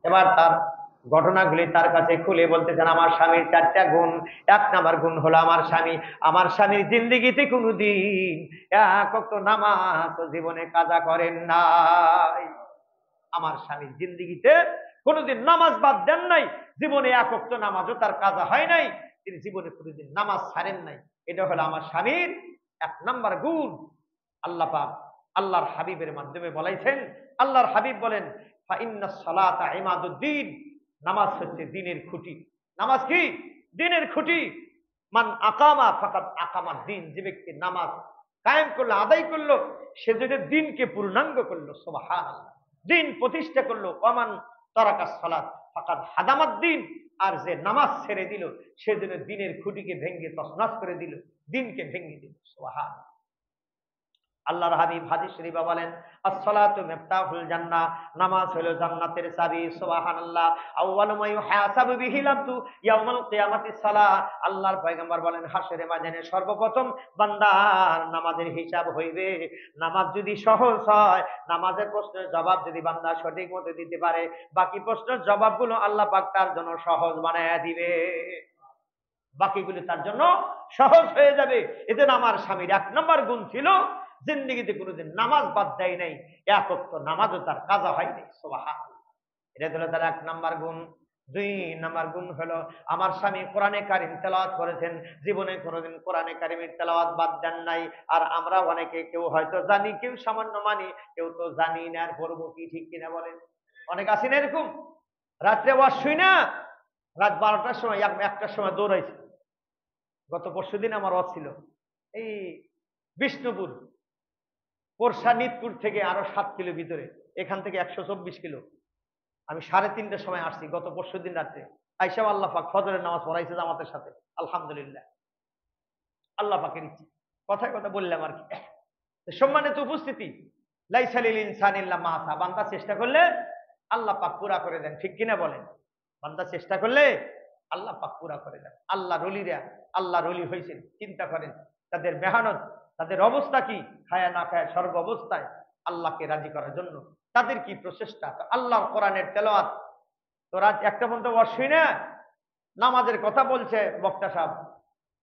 এবার তার ঘটনাগুলি তার কাছে খুলে বলতেছেন, আমার স্বামীর 4টা গুণ। 1 নাম্বার গুণ হলো আমার স্বামীর জিন্দেগিতে কোনোদিন এক ওয়াক্ত নামাজ জীবনে কাজা করেন নাই। আমার স্বামীর জিন্দেগিতে কোনোদিন নামাজ বাদ দেন নাই, জীবনে এক ওয়াক্ত নামাজও তার কাজা হয় নাই, তিনি জীবনে কোনোদিন নামাজ ছাড়েন নাই। এটা হলো আমার স্বামীর 1 নাম্বার গুণ। আল্লাহ পাক আল্লাহর হাবিবের মাধ্যমে বলাইছেন। আল্লাহর হাবিব বলেন, ফাইন্নাস সালাতা ইমাদুদ্দিন, নামাজ হচ্ছে দ্বীনের খুঁটি। নামাজ কি? দ্বীনের খুঁটি। মান আকামা ফাকাদ আকামাদ দ্বীন, যে ব্যক্তি নামাজ কায়েম করলো, আদায় করলো, সে যদি দ্বীনকে পূর্ণাঙ্গ করলো, সুবহানাল্লাহ, দ্বীন প্রতিষ্ঠা করলো। ওয়ামান তারাকাস সালাত ফাকাদ হাদামাদ দ্বীন, আর যে নামাজ ছেড়ে দিল সে যেন দ্বীনের খুঁটিকে ভেঙে তছনছ করে দিল, দ্বীনকে ভেঙে দিল। সুবহানাল্লাহ। আল্লাহর হাবিব হাদিস শরীফে বলেন, as-সালাতু মিফতাহুল জান্নাহ, নামাজ হলো জান্নাতের চাবি। সুবহানাল্লাহ। আউয়ালু মা ইউহাসাবু বিহিল আবদু ইয়াউমাল কিয়ামাতিস সালাহ, আল্লাহর পয়গম্বর বলেন, হাসরে ময়দানে সর্বপ্রথম বান্দার নামাজের হিসাব হইবে। নামাজ যদি সহজ হয়, নামাজের প্রশ্নের জবাব যদি বান্দা সঠিক মতো দিতে পারে, বাকি প্রশ্নের জবাবগুলো আল্লাহ পাক তার জন্য সহজ বানায়া দিবে, বাকিগুলো তার জন্য সহজ হয়ে যাবে। এজন্য আমার স্বামীর 1 নাম্বার গুণ ছিল, জিন্দেগিতে কোনোদিন নামাজ বাদ দেয় নাই, এক ওয়াক্ত নামাজও তার কাজা হয় নাই। সুবহানাল্লাহ। এটা হলো তার 1 নাম্বার গুণ। 2 নাম্বার গুণ হলো, আমার স্বামী কোরআনে কারিম তেলাওয়াত করেছেন, জীবনে কোনোদিন কোরআনে কারিমের তেলাওয়াত বাদ দেন নাই। আর আমরা অনেকে, কেউ হয়তো জানি, কেউ সামান্য মানি, কেউ তো জানি না, আর পড়বো কি, ঠিক কিনা বলেন? অনেক আছি না এরকম, রাত্রে ওয়াজ শুই না, রাত 12টার সময় 1টার সময় দৌড়াইছে। গত পরশুদিন আমার ওয়াজ ছিল এই বিষ্ণুপুর, পোরশা নিতপুর থেকে আরো 7 কিলো ভিতরে, এখান থেকে 124 কিলো। আমি 3:30টার সময় আসছি গত পরশুদিন রাত্রে। আইসা আল্লাহ পাক ফজরের নামাজ পড়াইছে জামাতের সাথে, আলহামদুলিল্লাহ, আল্লাহ পাকের ইচ্ছে। কথায় কথা বললাম আর কি। সম্মানিত উপস্থিতি, লাইসা লিল ইনসানি ইল্লা মা সা, বান্দা চেষ্টা করলে আল্লাহ পাক পুরা করে দেন, ঠিক কিনা বলেন? বান্দা চেষ্টা করলে আল্লাহ পাক পুরা করে দেন। আল্লাহর ওলিরা আল্লাহর ওলি হয়েছেন, চিন্তা করেন তাদের মেহনত, তাদের অবস্থা কি, খায়া না খায়া সর্ব অবস্থায় আল্লাহকে রাজি করার জন্য তাদের কি প্রচেষ্টা। আল্লাহর কোরআনের তেলাওয়াত, তো রাত 1টা পর্যন্ত ওয়াজ শুই না, নামাজের কথা বলছে বক্তা সাহেব,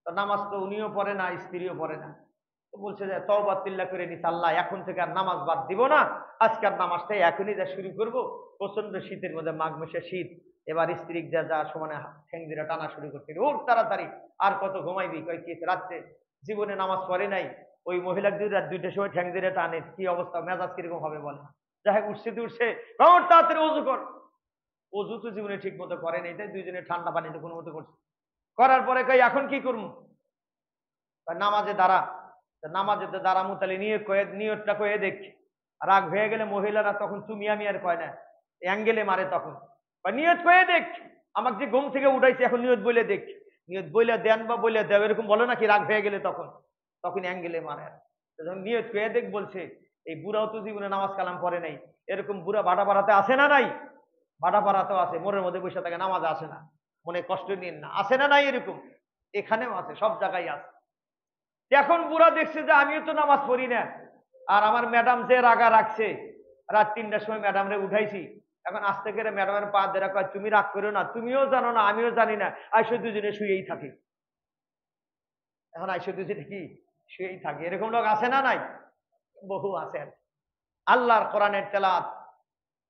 তো নামাজ তো উনিও পড়ে না, স্ত্রীও পড়ে না, তো বলছে যে তওবা তিল্লা করে নিস, আল্লাহ এখন থেকে আর নামাজ বাদ দিব না, আজকের নামাজটাই এখনই যা শুরু করব। প্রচন্ড শীতের মধ্যে, মাঘ মাসে শীত, এবার স্ত্রী যা যা সমানে ঠ্যাং দিয়ে টানা শুরু করতে, ওর তাড়াতাড়ি, আর কত ঘুমাইবি, কয় কি রাত্রে জীবনে নামাজ পড়ে নাই, ওই মহিলার যদি রাত 2টার সময় ঠ্যাং দিয়ে টানে, কি অবস্থা, মেজাজ কিরকম হবে বলে। যাই হোক, উঠছে তাড়াতাড়ি অজু কর। অজু তো জীবনে ঠিক মতো করে নেই, তাই দুইজনে ঠান্ডা পানিতে কোনো মতো করছে। করার পরে কই এখন কি করবো, নামাজে দাঁড়া। নামাজে দাঁড়া মুতালি নিয়তটা কয়ে দেখ। রাগ হয়ে গেলে মহিলারা তখন তুমি আমি আর কয় না, অ্যাঙ্গেলে মারে তখন, নিয়ত কয়ে দেখ, আমাকে যে ঘুম থেকে উঠাইছে এখন নিয়ত বলে দেখ। নিয়ত বইলে দেন বা বইলে দেও, এরকম বলো নাকি? রাগ হয়ে গেলে তখন তখন অ্যাঙ্গেলে মারে। যখন নিয়ত কয়ে দেখ বলছে, এই বুড়াও তো জীবনে নামাজ কালাম পড়ে নাই, এরকম বুড়া ভাড়া পাড়াতে আসে না নাই? ভাড়া পাড়াতেও আছে, মোড়ের মধ্যে বসে থাকে, নামাজ আসে না, মনে কষ্ট নিন না, আসে না নাই? এরকম এখানেও আছে, সব জায়গায় আছে। এখন বুড়া দেখছে যে আমিও তো নামাজ পড়ি না, আর আমার ম্যাডাম যে রাগা রাখছে, রাত 3টার সময় ম্যাডাম রে উঠাইছি, এখন আস্তে করে ম্যাডামের পা ধরে কয় তুমি রাগ করো না, তুমিও জানো না আমিও জানি না, আইসো দুজনে শুয়েই থাকি। এখন আইসো দুজনে কি শুয়েই থাকি, এরকম লোক আছে না নাই? বহু আছেন। আল্লাহর কোরআনের তেলাওয়াত,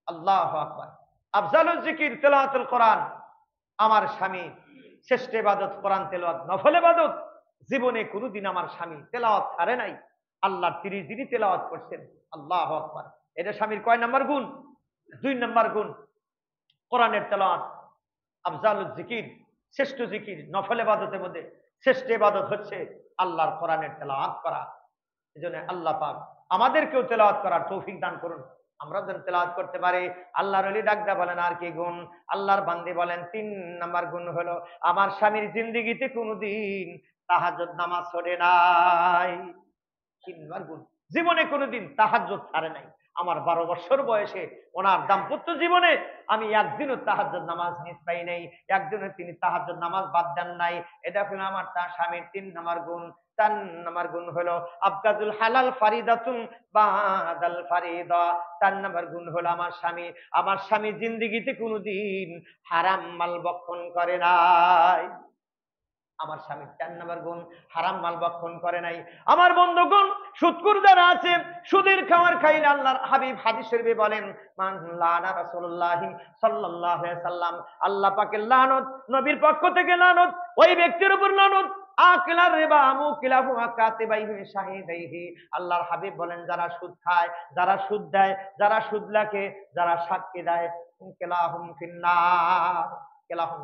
আল্লাহু আকবার, আফজালুল জিকির তেলাওয়াতুল কোরআন। আমার স্বামী শ্রেষ্ঠ ইবাদত কোরআন তেলাওয়াত, নফল ইবাদত। জীবনে কোনোদিন আমার স্বামী তেলাওয়াত ছাড়ে নাই, আল্লাহর 30 দিনই তেলাওয়াত করছেন। আল্লাহু আকবার। এটা স্বামীর কয় নাম্বার গুণ? 2 নাম্বার গুণ। কোরআনের তেলাওয়াত আফজালুল জিকির, শ্রেষ্ঠ জিকির, নফল ইবাদতের মধ্যে শ্রেষ্ঠ ইবাদত হচ্ছে আল্লাহর কোরআনের তেলাওয়াত করা। এজন্য আল্লাহ পাক আমাদেরকেও তেলাওয়াত করার তৌফিক দান করুন, আমরা যেন তেলাওয়াত করতে পারি। আল্লাহর ওলি ডাকদা বলেন আর কি গুণ? আল্লাহর বান্দে বলেন 3 নাম্বার গুণ হলো, আমার স্বামীর জিন্দেগিতে কোনোদিন তাহাজ্জুদ নামাজ ছড়ে নাই। 3 নাম্বার গুণ, জীবনে কোনোদিন তাহাজ্জুদ ছাড়ে নাই। আমার 12 বছর বয়সে ওনার দাম্পত্য জীবনে আমি একদিনও তাহাজ্জুদ নামাজ মিস পাই নাই, একদিনও তিনি তাহাজ্জুদ নামাজ বাদ দেন নাই। এটা হলো আমার তার স্বামীর 3 নাম্বার গুণ। 4 নম্বর গুণ হলো আবগাজুল হালাল ফারিদাতুন বাদাল ফারিদা। 4 নম্বর গুণ হলো আমার স্বামী জিন্দেগিতে কোনোদিন হারাম মাল ভক্ষণ করে নাই। আমার স্বামী 4 নম্বর গুণ হারাম মাল ভক্ষণ করে নাই। আমার বন্ধুগণ, সুদখোর যারা আছে, সুদের খাবার খাইলে আল্লাহর হাবিব হাদিস শরীফে বলেন, মান লানা রাসূলুল্লাহ সাল্লাল্লাহু আলাইহি সাল্লাম, আল্লাহ পাকের লানত, নবীর পক্ষ থেকে লানত, ওই ব্যক্তির উপর লানত। আকিলার রিবা মুকিলাহু কাতিবাইহি শাহিদাইহি, আল্লাহর হাবিব বলেন, যারা সুদ খায়, যারা সুদ দেয়, যারা সুদ লেখে, যারা সাক্ষী দেয়, কিলাহুম ফিন্নার কিলাহুম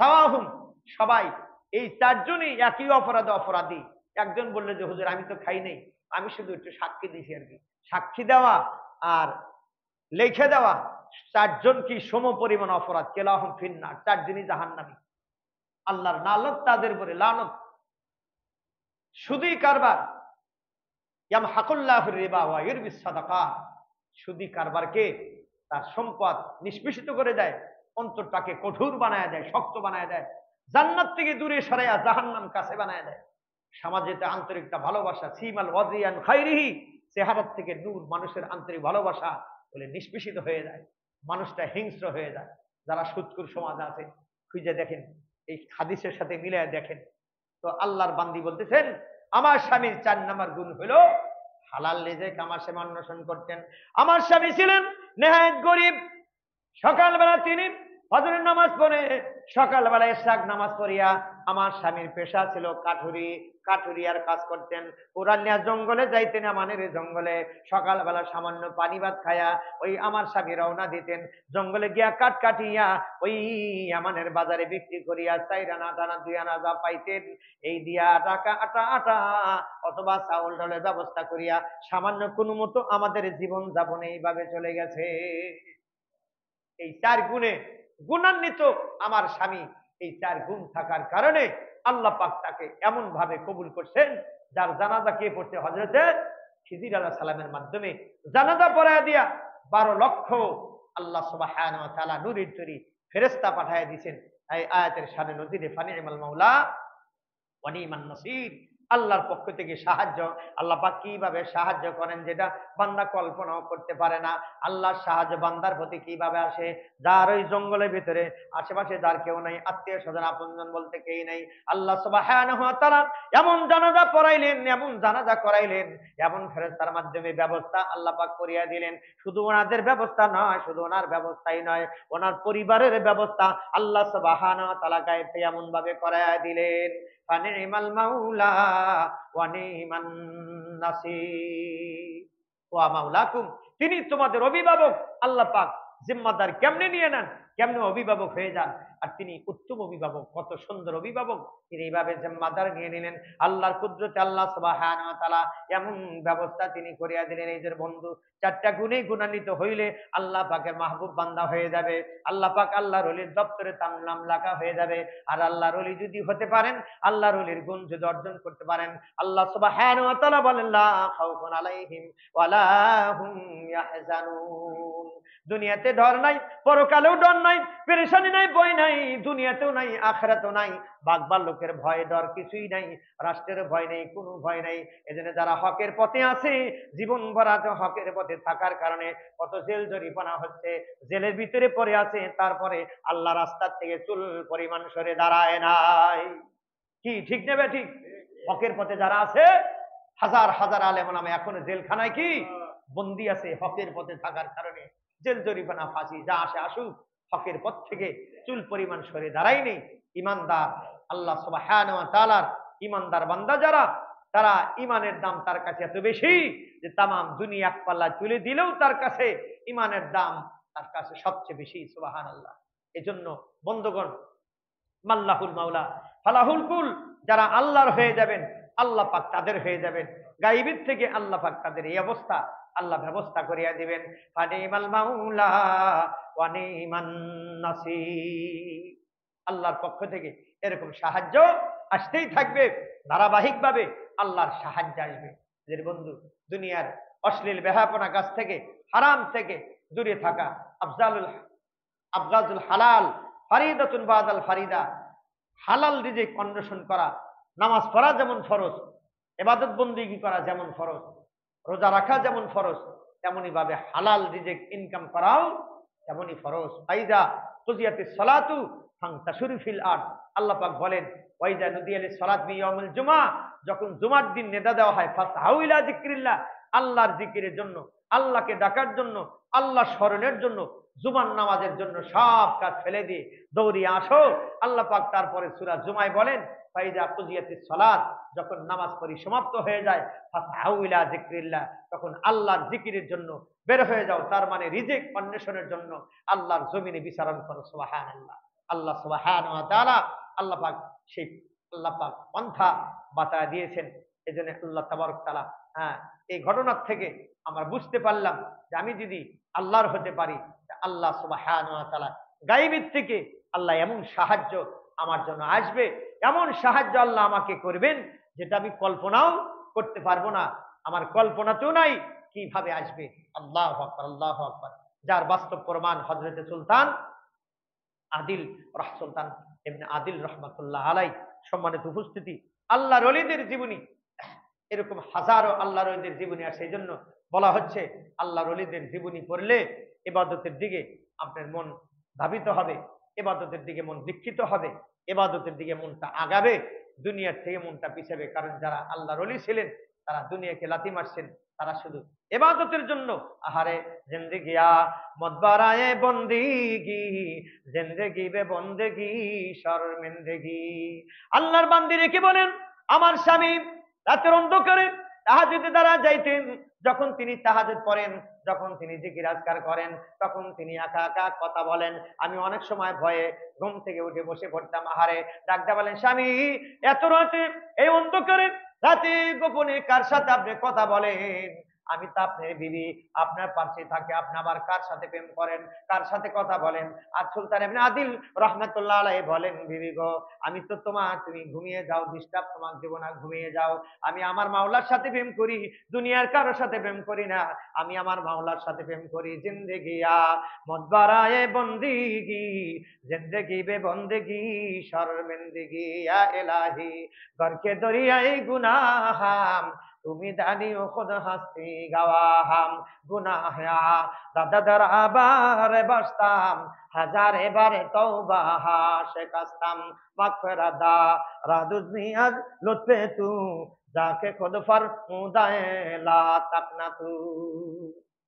সাওয়াহুম, সবাই এই 4 জনই একই অপরাধী। একজন বললে যে হুজুর আমি তো খাই নাই, আমি শুধু একটু সাক্ষী দিয়েছি আর কি। সাক্ষী দেওয়া আর লিখে দেওয়া 4 জন কি সম পরিমাণ অপরাধ। কিলাহুম ফিন্নার, 4 জনই জাহান্নামী। আল্লাহর লানত তাদের উপরে, লানত। সুদী কারবার, ইয়ামহাকুল্লাহুর রিবা ওয়া ইউরবিস সাদাকাত, সুদী কারবারকে তার সম্পদ নিষ্পেষিত করে দেয়, অন্তরটাকে কঠোর বানায় দেয়, শক্ত বানায় দেয়, জান্নাত থেকে দূরে সরাইয়া জাহান্নাম কাছে বানায় দেয়। সমাজেতে আন্তরিকতা, ভালোবাসা, সিমাল ওয়াদিয়ান খাইরিহি, চেহারার থেকে নূর, মানুষের আন্তরিক ভালোবাসা বলে নিষ্পেষিত হয়ে যায়, মানুষটা হিংস্র হয়ে যায়। যারা সুদখোর সমাজ আছে খুঁজে দেখেন, এই হাদিসের সাথে মিলায় দেখেন তো আল্লাহর বান্দি বলতেছেন, আমার স্বামীর 4 নম্বর গুণ হলো হালাল রিজিক আমার স্বামী অন্বেষণ করতেন। আমার স্বামী ছিলেন নেহায়েত গরিব। সকালবেলা তিনি ফজরের নামাজ পড়ে, সকালবেলা ইশরাক নামাজ পড়িয়া, আমার স্বামীর পেশা ছিল কাঠুরিয়ার কাজ করতেন। পুরানিয়া জঙ্গলে যাইতেন, আমানের জঙ্গলে সকালবেলা সামান্য পানি ভাত খায়া ওই আমার স্বামী রওনা দিতেন। জঙ্গলে গিয়া কাঠ কাটিয়া ওই আমানের বাজারে বিক্রি করিয়া 4 আনা 2 আনা যা পাইতেন, এই দিয়া টাকা আটা অথবা চাউল ডালের ব্যবস্থা করিয়া সামান্য কোনো মতো আমাদের জীবন যাপন এইভাবে চলে গেছে। এই 4 গুণে গুণান্বিত আমার স্বামী। এই 4 গুণ থাকার কারণে আল্লাহ পাক তাকে এমন ভাবে কবুল করছেন, যার জানাজা কে পড়তে, হযরতে খিজির আলাইহিস সালামের মাধ্যমে জানাজা পড়ায়া দিয়া 12 লক্ষ আল্লাহ সুবহানাহু ওয়া তাআলা নূরের তৈরি ফেরেশতা পাঠায়া দিয়েছেন। এই আয়াতের শানে নজিরে ফানিমাল মাওলা ওয়া নিমান নাসির, আল্লাহর পক্ষ থেকে সাহায্য। আল্লাহ পাক কিভাবে সাহায্য করেন যেটা বান্দা কল্পনাও করতে পারে না। আল্লাহর সাহায্য বান্দার প্রতি কিভাবে আসে, যার ওই জঙ্গলের ভিতরে আশেপাশে যার কেউ নাই, আত্মীয় স্বজন আপনজন বলতে কেউ নেই, আল্লাহ সুবহানাহু ওয়া তাআলা এমন জানাজা পড়াইলেন, এমন জানাজা করাইলেন, এমন ফেরেশতার মাধ্যমে ব্যবস্থা আল্লাহ পাক করিয়া দিলেন। শুধু ওনাদের ব্যবস্থা নয়, শুধু ওনার ব্যবস্থাই নয়, ওনার পরিবারের ব্যবস্থা আল্লাহ সুবহানাহু ওয়া তাআলা গায়েবে এমন ভাবে করায়া দিলেন। ফানিমাল মাওলা ওয়া নিমান নাসির ওয়া মাওলাকুম, তিনি তোমাদের অভিভাবক। আল্লাহ পাক জিম্মাদার কেমনে নিয়ে নেন, কেমনে অভিভাবক হয়ে যান, আর তিনি উত্তম অভিভাবক, কত সুন্দর অভিভাবক। তিনি এইভাবে জিম্মাদার নিয়ে নিলেন। আল্লাহর কুদরতে আল্লাহ সুবহানাহু ওয়া তাআলা এমন ব্যবস্থা তিনি করিয়া দিলেন। এই যে বন্ধু, 4টা গুণে গুণান্বিত হইলে আল্লাহ পাকের মাহবুব বান্দা হয়ে যাবে। আল্লাহ পাক আল্লাহর ওলির দপ্তরে তার নাম লেখা হয়ে যাবে। আর আল্লাহর ওলি যদি হতে পারেন, আল্লাহর ওলির গুণ যদি অর্জন করতে পারেন, আল্লাহ সুবহানাহু ওয়া তাআলা বলেন, লা খাউফুন আলাইহিম ওয়া লা হুম ইয়াহজানুন। দুনিয়াতে ডর নাই, পরকালেও ডর নাই, পেরেশানি নাই, ভয় নাই, দুনিয়াতেও নাই, আখিরাতেও নাই। বাগবার লোকের ভয় ডর কিছুই নাই, রাষ্ট্রের ভয় নেই, কোনো ভয় নাই। এজন্য যারা হকের পথে আছে, জীবন ভরা হকের পথে থাকার কারণে কত জেল জরিমানা হচ্ছে, জেলের ভিতরে পড়ে আছে, তারপরে আল্লাহ রাস্তার থেকে চুল পরিমাণ সরে দাঁড়ায় নাই। কি ঠিক নেবে? ঠিক। হকের পথে যারা আছে, হাজার হাজার আলেম ওলামা এখনো জেলখানায় কি বন্দী আছে, হকের পথে থাকার কারণে। জেল জরিমানা, ফাঁসি যা আসে আসুক, হকের পথ থেকে চুল পরিমাণ সরে দাঁড়ায়নি। ইমানদার, আল্লাহ সুবহানাহু ওয়া তাআলার ইমানদার বান্দা যারা, তারা ইমানের দাম তার কাছে এত বেশি যে তাম দুনিয়া এক পাল্লা তুলে দিলেও তার কাছে ইমানের দাম তার কাছে সবচেয়ে বেশি। সুবহানাল্লাহ। এজন্য বন্ধুগণ, মাল্লাহুল মাওলা ফালাহুল কুল, যারা আল্লাহর হয়ে যাবেন, আল্লাহ পাক তাদের হয়ে যাবেন। গায়বীর থেকে আল্লাহ পাক তাদের এই অবস্থা আল্লাহ ব্যবস্থা করিয়া দিবেন। ফানিমাল মাওলা ওয়া নিমান নাসির, আল্লাহর পক্ষ থেকে এরকম সাহায্য আসতেই থাকবে, ধারাবাহিকভাবে আল্লাহর সাহায্য আসবে। যে বন্ধু, দুনিয়ার অশ্লীল বেহাপনা কাছ থেকে, হারাম থেকে দূরে থাকা, আবগাজুল হালাল ফারিদাতুন বাদাল ফারিদা, হালাল রিজিক অন্বেষণ করা, নামাজ পড়া যেমন ফরজ, ইবাদত বন্দেগী করা যেমন ফরজ, রোজা রাখা যেমন ফরজ, তেমনি ভাবে হালাল রিজিক ইনকাম করাও তেমনি ফরজ। ফাইজা কুজিয়াতিস সালাতু ফান্তাশিরু ফিল আরদ, আল্লাহ পাক বলেন ওয়াইজা নুদিয়া লিস সালাত মিন ইয়াউমিল জুমআ, যখন জুমার দিন নেদা দেওয়া হয় ফাসআউ ইলা যিকরিল্লাহ, আল্লাহর জিকিরের জন্য, আল্লাহকে ডাকার জন্য, আল্লাহ স্মরণের জন্য, জুমার নামাজের জন্য সব কাজ ফেলে দিয়ে দৌড়িয়ে আসো। আল্লাহ পাক তারপরে সূরা জুমায় বলেন ফাইজা কুজিয়াতিস সালাত, যখন নামাজ পরিসমাপ্ত হয়ে যায় ফাসআউ ইলা যিকরিল্লাহ, তখন আল্লাহর জিকিরের জন্য বের হয়ে যাও। তার মানে রিজিক অন্বেষণের জন্য আল্লাহর জমিনে বিচরণ করো। সুবহানাল্লাহ। আল্লাহ সুবহানাহু ওয়া তাআলা আল্লাহ পাক সেই আল্লাহ পাক পন্থা বাতায় দিয়েছেন। এজন্য আল্লাহ তাবারক তাআলা এই ঘটনার থেকে আমরা বুঝতে পারলাম যে আমি যদি আল্লাহর হতে পারি, আল্লাহ সুবহানাহু ওয়া তাআলা গায়বের থেকে আল্লাহ এমন সাহায্য আমার জন্য আসবে, এমন সাহায্য আল্লাহ আমাকে করবেন যেটা আমি কল্পনাও করতে পারবো না, আমার কল্পনাতেও নাই কিভাবে আসবে। আল্লাহু আকবার, আল্লাহু আকবার। যার বাস্তব প্রমাণ হযরতে সুলতান আদিল সুলতান ইবনে আদিল রহমাতুল্লাহ আলাইহি। সম্মানিত উপস্থিতি, আল্লাহর ওলিদের জীবনী, এরকম হাজারো আল্লাহর ওলিদের জীবনী, আর সেই জন্য বলা হচ্ছে আল্লাহর ওলিদের জীবনী পড়লে ইবাদতের দিকে আপনার মন ধাবিত হবে, ইবাদতের দিকে মন দীক্ষিত হবে, ইবাদতের দিকে মনটা আগাবে, দুনিয়ার থেকে মনটা পিছাবে। কারণ যারা আল্লাহর ওলি ছিলেন তারা দুনিয়াকে লাথি মারছেন, তারা শুধু ইবাদতের জন্য। আহারে জিন্দেগিয়া মদবারায়ে বন্দিগি, জিন্দেগি বে বন্দেগি শর্মিন্দগি। আল্লাহর বান্দি রেখে বলেন আমার স্বামী রাতের অন্ধকারে তাহাজ্জুদে দ্বারা যাইতেন, যখন তিনি তাহাজ্জুদ পড়েন, যখন তিনি জিকির আজকার করেন, তখন তিনি একা একা কথা বলেন। আমি অনেক সময় ভয়ে ঘুম থেকে উঠে বসে পড়তাম। আহারে ডাকতে বলেন স্বামী এত রাতে এই অন্ধকারে রাতে গোপনে কার সাথে আপনি কথা বলেন? আমি তো আপনার বিবি, আপনার পাশে থাকে, আপনি আবার কার সাথে প্রেম করেন, কার সাথে কথা বলেন? আর সুলতান ইবনে আদিল রাহমাতুল্লাহ আলাইহি বলেন বিবি গো, আমি তো তুমি ঘুমিয়ে যাও, ডিস্টার্ব তোমার দেব না, ঘুমিয়ে যাও। আমি আমার মাওলার সাথে প্রেম করি, দুনিয়ার কারোর সাথে প্রেম করি না, আমি আমার মাওলার সাথে প্রেম করি। জিন্দেগিয়া মদবারায়ে বন্দিগি, জিন্দেগি বে বন্দেগি শর্মিন্দগি, ইয়া ইলাহি গরকে দরিয়ায়ে গুনাহাম, তুমি জানিও খুদ হাসি গাওয়াহাম, গুনাহা দাদা দরবারে বসতাম, হাজারে বারে তওবা শিকাস্তাম, মাগফিরাত রাদুনিয়ার লুৎফে তু, যাকে খুদ ফরমুদায়ে লা তাকনা তু।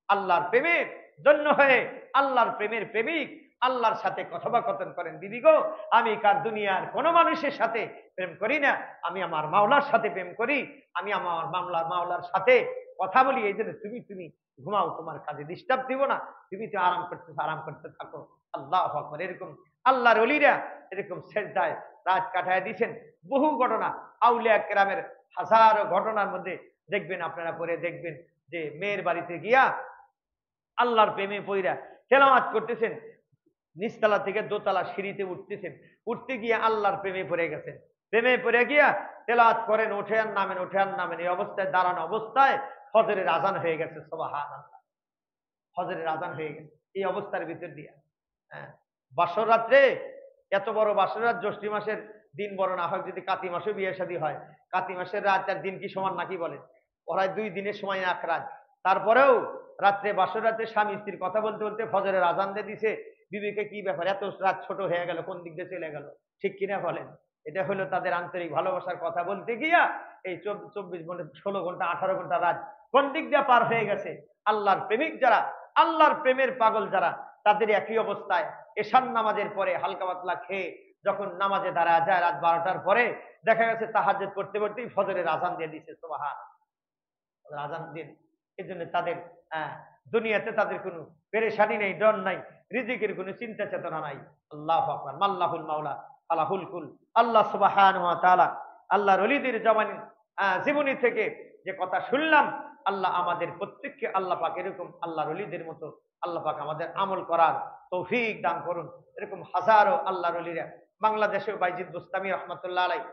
আল্লাহর প্রেমের জন্য হয়ে আল্লাহর প্রেমের প্রেমিক আল্লাহর সাথে কথোপকথন করেন। দিদি গো, আমি কার দুনিয়ার কোনো মানুষের সাথে প্রেম করি না, আমি আমার মাওলার সাথে প্রেম করি, আমি আমার মাওলার সাথে কথা বলি। এই জন্য তুমি ঘুমাও, তোমার কাজে ডিস্টার্ব দিব না, তুমি তো আরাম করতে থাকো। আল্লাহু আকবার। এরকম আল্লাহর ওলিরা এরকম সেজদায় রাত কাটায় দিয়েছেন। বহু ঘটনা আউলিয়া কেরামের হাজারো ঘটনার মধ্যে দেখবেন, আপনারা পড়ে দেখবেন যে মেয়ের বাড়িতে গিয়া আল্লাহর প্রেমে পইরা তেলাওয়াত করতেছেন, নিচতলা থেকে দোতলা সিঁড়িতে উঠতেছেন, উঠতে গিয়ে আল্লাহর প্রেমে পড়ে গেছেন। প্রেমে পড়ে গিয়া তেলাওয়াত করেন, ওঠে আর নামেন, এই অবস্থায় দাঁড়ানো অবস্থায় ফজরের আজান হয়ে গেছে। সুবহানাল্লাহ, ফজরের আজান হয়ে গেছে এই অবস্থার ভিতর দিয়া। বাসর রাত্রে, এত বড় বাসর রাত, জ্যৈষ্ঠ মাসের দিন বড় না হয়, যদি কাতি মাসে বিয়ে শাদী হয়, কাতি মাসের রাত আর দিন কি সমান নাকি বলেন? ওরা 2 দিনের সময় 1 রাত। তারপরেও রাত্রে বাসর রাতে স্বামী স্ত্রীর কথা বলতে বলতে ফজরের আজান দিয়ে দিছে। বিবিকে কি ব্যাপার, এত রাত ছোট হয়ে গেল, কোন দিক দিয়ে চলে গেল? ঠিক কিনা বলেন? এটা হলো তাদের আন্তরিক ভালোবাসার কথা বলতে গিয়া এই 24 ঘন্টা 16 ঘন্টা 18 ঘন্টা রাত কোন দিক দিয়ে পার হয়ে গেছে। আল্লাহর প্রেমিক যারা, আল্লাহর প্রেমের পাগল যারা, তাদের একই অবস্থায় এশার নামাজের পরে হালকা পাতলা খেয়ে যখন নামাজে দাঁড়া যায় রাত 12টার পরে, দেখা গেছে তাহাজ্জুদ পড়তে পড়তেই ফজরের আজান দিয়ে দিছে। সুবহানাল্লাহ, আজান দিন। এই জন্য তাদের দুনিয়াতে তাদের কোনো পেরেশানি নেই, ডর নাই, রিজিকের কোনো চিন্তা চেতনা নাই। আল্লাহু আকবার। মাল্লাহুল মাওলা আলাহুল কুল। আল্লাহ সুবহানাহু ওয়া তাআলা আল্লাহর ওলিদের জীবনী থেকে যে কথা শুনলাম, আল্লাহ আমাদের প্রত্যেককে আল্লাহ পাক এরকম আল্লাহর ওলিদের মতো আল্লাহ পাক আমাদের আমল করার তৌফিক দান করুন। এরকম হাজারো আল্লাহর ওলিরা বাংলাদেশেও বাইজিদ বুস্তামি রহমাতুল্লাহ আলাইহি,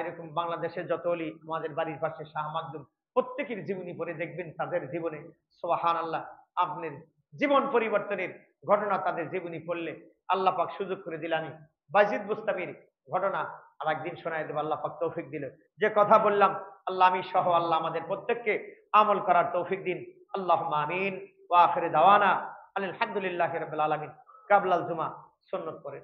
এরকম বাংলাদেশের যত ওলি, আমাদের বাড়ির পাশে শাহ মাকদুম, প্রত্যেকের জীবনী পড়ে দেখবেন তাদের জীবনে সুবহানাল্লাহ আপনার জীবন পরিবর্তনের ঘটনা তাদের জীবনী পড়লে আল্লাহ পাক সুযোগ করে দিল। আমি বাজিদ বুস্তামির ঘটনা আর একদিন শোনায় দেব, আল্লাহ পাক তৌফিক দিল। যে কথা বললাম আল্লাহ আমি সহ আল্লাহ আমাদের প্রত্যেককে আমল করার তৌফিক দিন। আল্লাহুম্মা আমিন। ওয়া আখিরু দাওয়ানা আলহামদুলিল্লাহি রাব্বিল আলামিন। কাবলাল জুমা সুন্নাত করে